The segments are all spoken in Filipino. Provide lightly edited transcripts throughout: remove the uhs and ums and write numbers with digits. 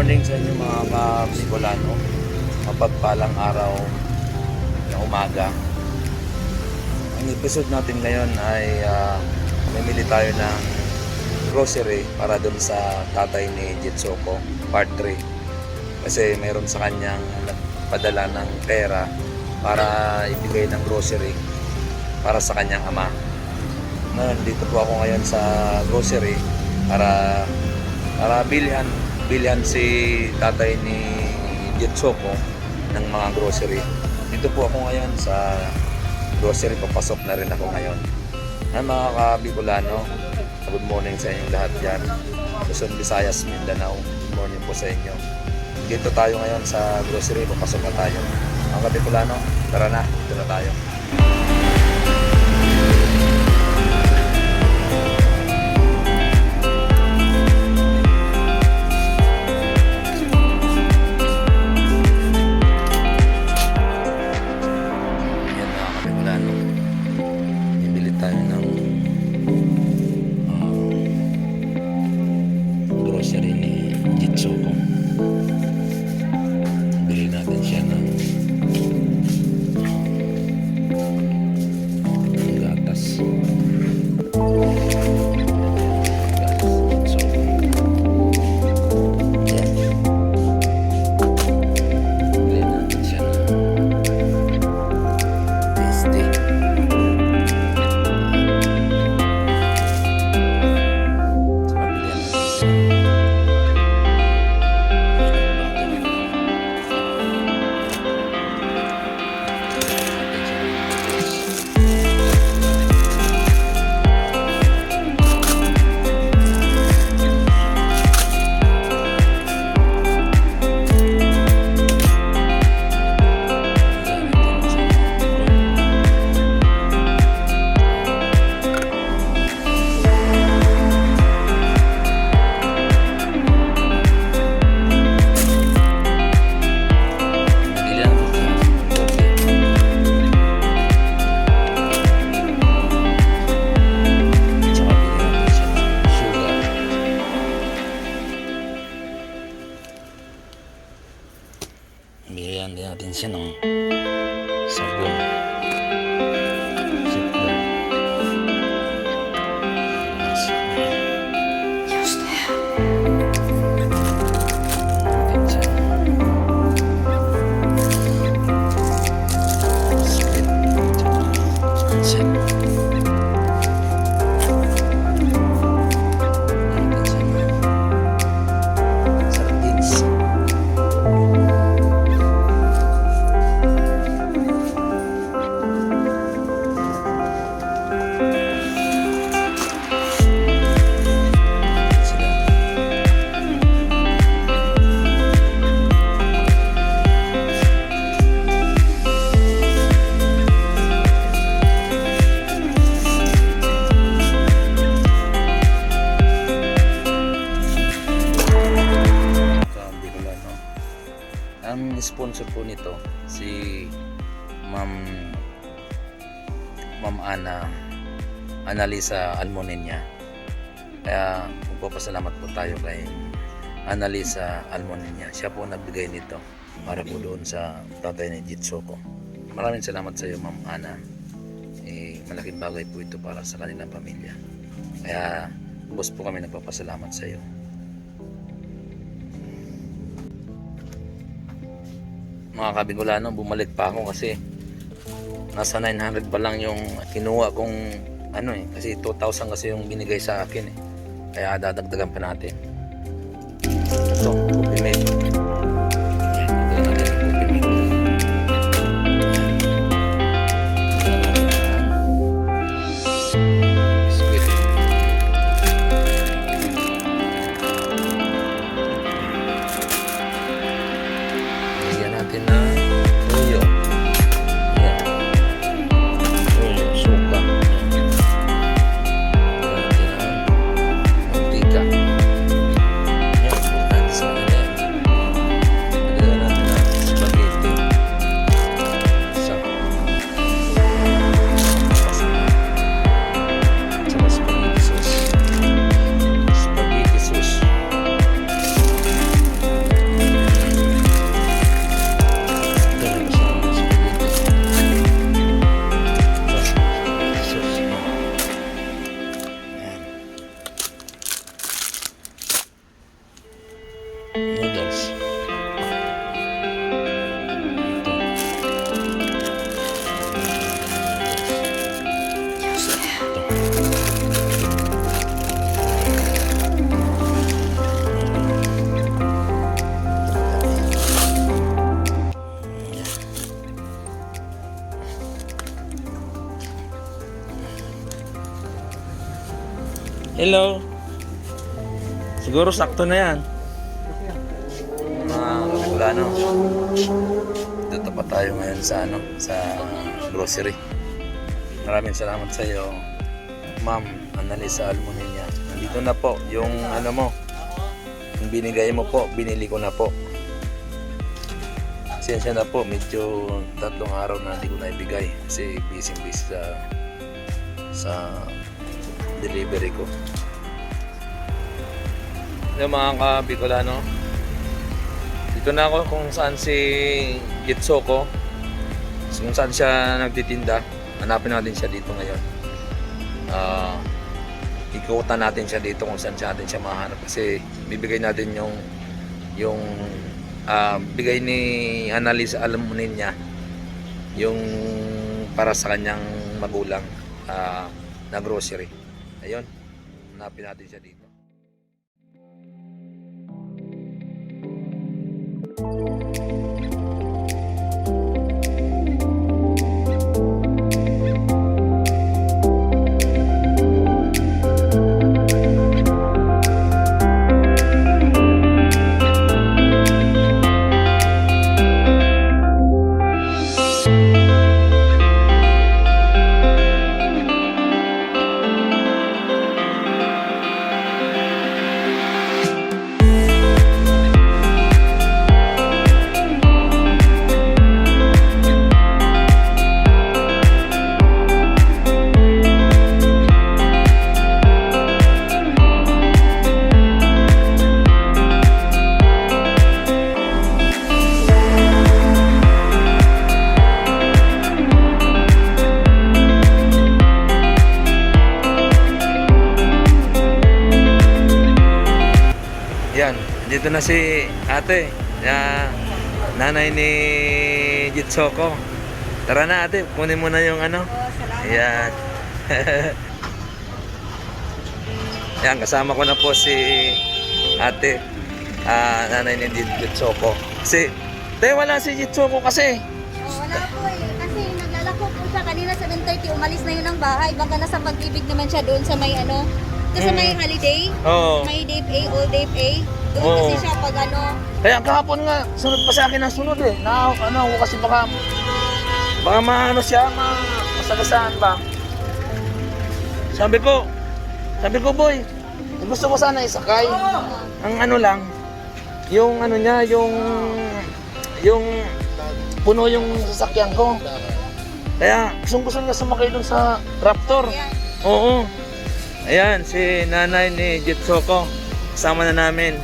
morning sa inyo mga ka-Bicolano. Mapagpalang araw na umaga. Ang episode natin ngayon ay mamili tayo ng grocery para dun sa tatay ni Jitsoko, part 3. Kasi mayroon sa kanyang nagpadala ng pera para ibigay ng grocery para sa kanyang ama. Ngayon, dito po ako ngayon sa grocery para bilhan si tatay ni Jitsoko ng mga grocery. Dito po ako ngayon sa grocery, papasok na rin ako ngayon. Mga ka-Bicolano, good morning sa inyong lahat dyan. Luzon, Visayas, Mindanao, good morning po sa inyo. Dito tayo ngayon sa grocery, papasok na tayo. Mga ka-Bicolano, tara na, dito na tayo. Grocery ni Jitsoko. Bili natin siya ng gatas. Bili natin siya ng tasty. Bigyan din natin siya ng sabon. Ang sponsor po nito si Ma'am Annalisa Almonenia. Kaya magpapasalamat po tayo kay Annalisa Almonenia. Siya po nagbigay nito para po doon sa tatay ni Jitsoko. Maraming salamat sa iyo, Ma'am Ana. Malaking bagay po ito para sa kanilang pamilya. Kaya boss po kami nagpapasalamat sa iyo. Mga ka-Bicolano, bumalik pa ako kasi nasa 900 pa lang yung kinuha kong kasi 2,000 kasi yung binigay sa akin kaya dadagdagan pa natin. Ito, coffee mate. Hello. Siguro sakto na yan. Mga kabikulano. Dito pa tayo ngayon sa sa grocery. Maraming salamat sa iyo, Ma'am Annalisa Almonilla. Nandito na po yung mo. Yung binigay mo po, binili ko na po. Pasensya na po, medyo 3 araw na hindi ko na ibigay kasi busy sa delivery ko. Yung mga kabikulano, dito na ako kung saan si Jitsoko, kung saan siya nagtitinda. Hanapin natin siya dito ngayon. Ikutan natin siya dito kung saan natin siya mahanap kasi bibigay natin yung bigay ni Annalisa Almonilla yung para sa kanyang magulang na grocery. Ayun, hanapin natin siya dito. Yan, dito na si ate, nanay ni Jitsoko. Tara na ate, kunin mo na yung Salamat. Yan. Yan, kasama ko na po si ate, nanay ni Jitsoko. Kasi, wala si Jitsoko kasi. Wala po eh. Kasi naglalako po siya kanina 7:30. Umalis na yun ng bahay. Baka nasa pag-ibig naman siya doon sa may Kasi may holiday. Oo. May day A, all day A. Doon Oo. kasi siya pag Kaya kahapon nga, sunod pa sa akin ang sunod eh. Ako kasi baka siya, masagasaan ba? Sabi ko, boy, gusto ko sana isakay. Ang lang, yung niya, yung puno yung sasakyan ko. Kaya gusto niya sumakay dun sa Raptor. Ayan. Oo. Ayan, si nanay ni Jitsoko. Kasama na namin.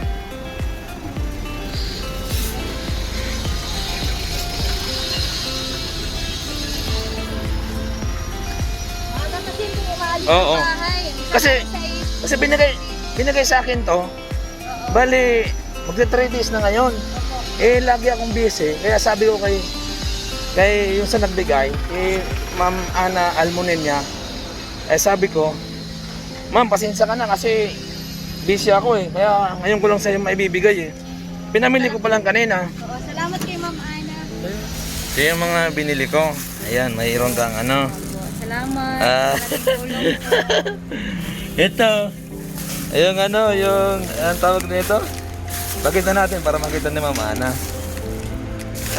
Maaga kasi kumakalis Oo. sa bahay. Kasi binigay sa akin to. Bali, magti 3 days na ngayon. Lagi akong busy. Kaya sabi ko kay yung sa nagbigay, Ma'am Ana Almonilla, sabi ko, Ma'am, pasensya ka na kasi busy ako eh. Kaya ngayon ko lang sa'yo maibibigay eh. Pinamili ko pa lang kanina. Oo, salamat kay Ma'am Ana. Ito yung mga binili ko. Ayan, mayroon kang Salamat. Malaking tulong po. Ito. Yung ang tawag nito. Pakita natin para makita ni Ma'am Ana.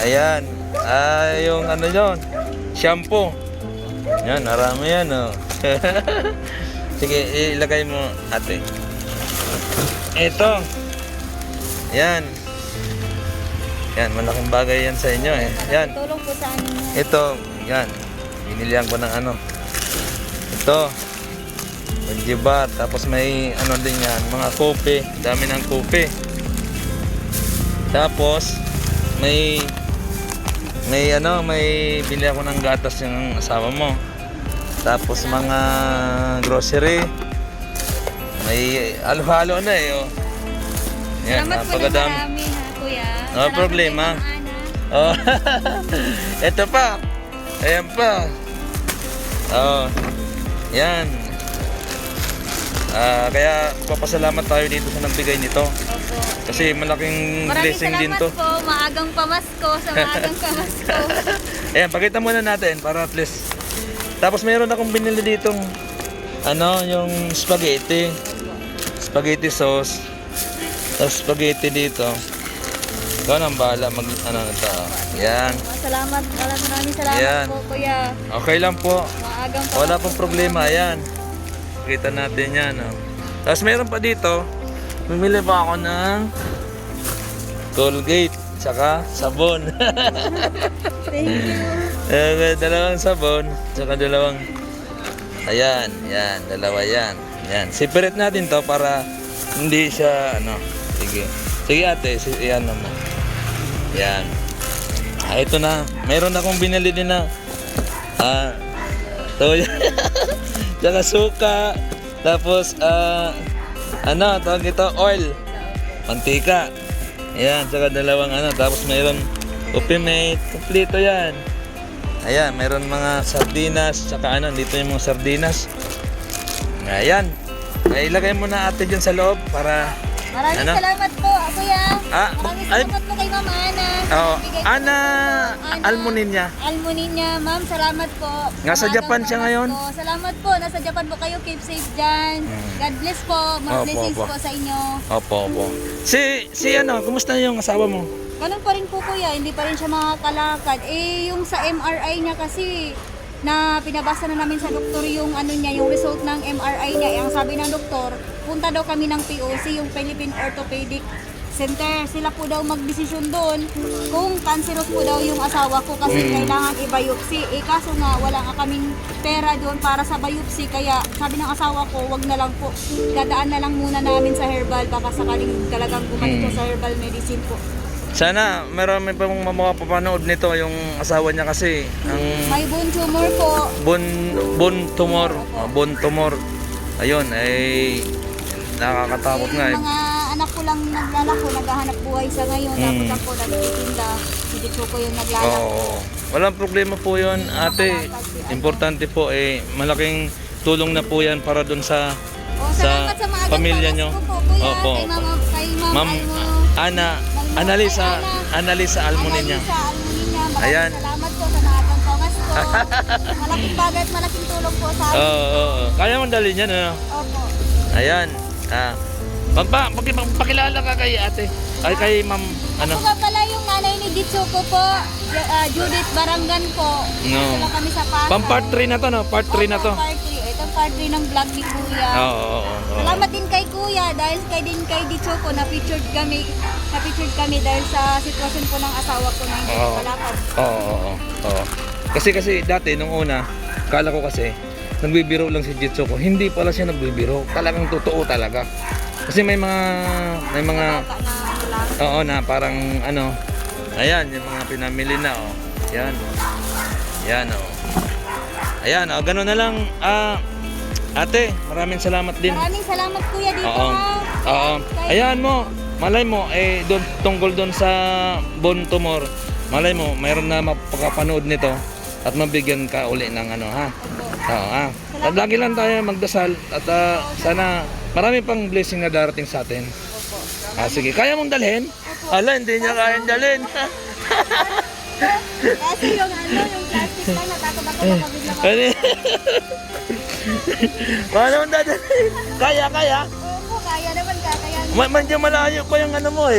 Ayan. Yung yun. Shampoo. Yan, marami yan Sige, ilagay mo ate. Ito. Yan. Yan, malaking bagay yan sa inyo eh. Yan. Tulong po sa amin. Ito, yan. Binilihan ko ng Ito. Bar. Tapos may din yan. Mga kope. Dami ng kope. Tapos, may bili ako ng gatas yung asawa mo. Tapos mga grocery. May halo-halo na eh. Yan, Salamat po na napakadami. marami ha, kuya. No Salamat problema. kay Ma'am Ana. Ito pa. Ayan pa. Yan. Kaya papasalamat tayo dito sa nagbigay nito. Opo. Kasi malaking Maraming blessing din to. salamat po. Maagang pamasko sa maagang pamasko. Ayan, pakita muna natin para at least. Tapos mayroon akong binili ditong yung spaghetti. Spaghetti sauce. Tapos spaghetti dito. Ikaw nang bahala ito. Yan. Salamat. Maraming salamat Yan. po, kuya. Okay lang po. Maagang pa. Wala pong problema. Yan. Kita natin yan. Oh. Tapos meron pa dito. Bumili pa ako ng Colgate. Tsaka sabon. Thank you. Dalawang sabon. Tsaka dalawang... Ayan. Yan. Dalawa yan. Yan. Separate natin to para hindi siya Sige. Sige ate. Yan naman. Yan. Ito na. Meron akong binili din na toyo. Tsaka suka. Tapos tawag ito, oil. Mantika. Ayan, tsaka dalawang tapos mayroon Upimate. Kompleto yan. Ayan, mayroon mga sardinas. Tsaka dito yung mga sardinas. Ayan. Ilagay mo na ate dyan sa loob para... Maraming salamat po, kuya. Maraming salamat po kay Mama Ana. Oo. Bigay Ana Ana Almoninya. Almoninya, ma'am. Salamat po. Nasa Japan siya ngayon? Po. Salamat po. Nasa Japan po kayo. Keep safe dyan. God bless po. More blessings po sa inyo. Opo. Si kumusta yung asawa mo? Ganun pa rin po, kuya. Hindi pa rin siya makakalakad. Yung sa MRI niya kasi na pinabasa na namin sa doktor yung yung result ng MRI niya. Ang sabi ng doktor, punta daw kami ng POC, yung Philippine Orthopedic Center. Sila po daw magdesisyon doon kung cancerous po daw yung asawa ko kasi kailangan i-biopsy. Kaso nga, wala nga kaming pera doon para sa biopsy. Kaya sabi ng asawa ko, wag na lang po. Dadaan na lang muna namin sa herbal baka sakaling talagang bumalik sa herbal medicine po. Sana marami pa mong makapapanood nito yung asawa niya kasi ang May bone tumor po. bone tumor. Ayun ay nakakatakot nga eh. Mga anak ko lang naglalako, naghahanap buhay sa ngayon. Tapos ako nagtitinda. Hindi ko yung naglalako. Oo. Walang problema po 'yon, ate. Importante po malaking tulong na po 'yan para dun sa Salamat sa mga pamilya nyo. Opo. Kay Ma'am Analisa Almoninya. Ayan. Salamat po sa maagang pangas po. Malaking bagay at malaking tulong po sa akin. Oo. Kaya mong dalhin yan, Opo. Ayan. Pakilala ka kay ate. Ay kay ma'am Ako nga pala yung nanay ni Ditsuko po. Judith Barangan po. No. Sila kami sa Pasay. Pang part 3 na to, no? Part 3 na to. Part 3. Ito part 3 ng vlog ni Kuya. Oo. Salamat din kay Kuya dahil kay Ditsuko na-featured kami dahil sa sitwasyon po ng asawa ko na hindi palakad. Oo. Kasi dati nung una, kala ko kasi nagbibiro lang si Jitsuko. Hindi pala siya nagbibiro. Talagang totoo talaga. Kasi may mga na parang ayan, yung mga pinamili na Yan. Ayan, gano'n na lang. Ate, maraming salamat din. Maraming salamat Kuya dito Oo. Ayan mo, malay mo, doon, tungkol doon sa bone tumor, malay mo, mayroon na mapakapanood nito at mabigyan ka uli ng Oo, lagi lang tayo magdasal at sana marami pang blessing na darating sa atin. Sige, kaya mong dalhin? Ala, hindi niya kayang dalhin. Kasi yung plastic lang, natakot ako makabigla ka. Paano mong dadalhin? Kaya? Opo, kaya naman kakayan. Medyo malayo pa yung mo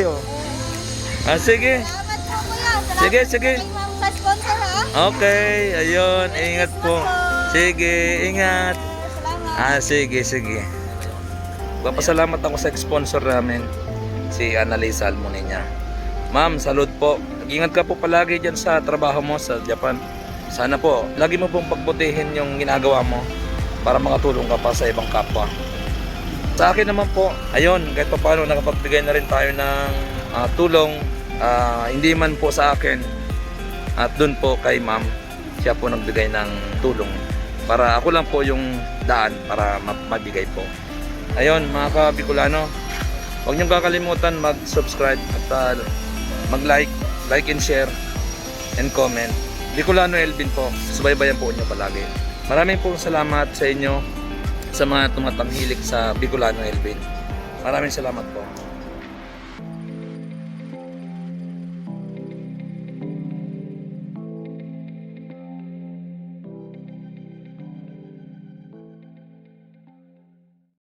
sige. Salamat po Kuya. Sige. Kay Ma'am sa sponsor Okay, ayun, ingat po. Sige, ingat. Salamat. Sige. Papasalamat ako sa sponsor namin, si Annalisa Almoninya. Ma'am, salud po. Ingat ka po palagi dyan sa trabaho mo sa Japan. Sana po, lagi mo pong pagbutihin yung ginagawa mo para makatulong ka pa sa ibang kapwa. Sa akin naman po, ayun, kahit pa paano nakapagbigay na rin tayo ng tulong, hindi man po sa akin, at dun po kay ma'am, siya po nagbigay ng tulong para ako lang po yung daan para mabigay po. Ayun mga ka-Bicolano, huwag niyong kakalimutan mag-subscribe at mag-like and share and comment. Bicolano Elvin po, subaybayan po niyo palagi. Maraming po salamat sa inyo sa mga tumatanghilik sa Bicolano Elvin. Maraming salamat po.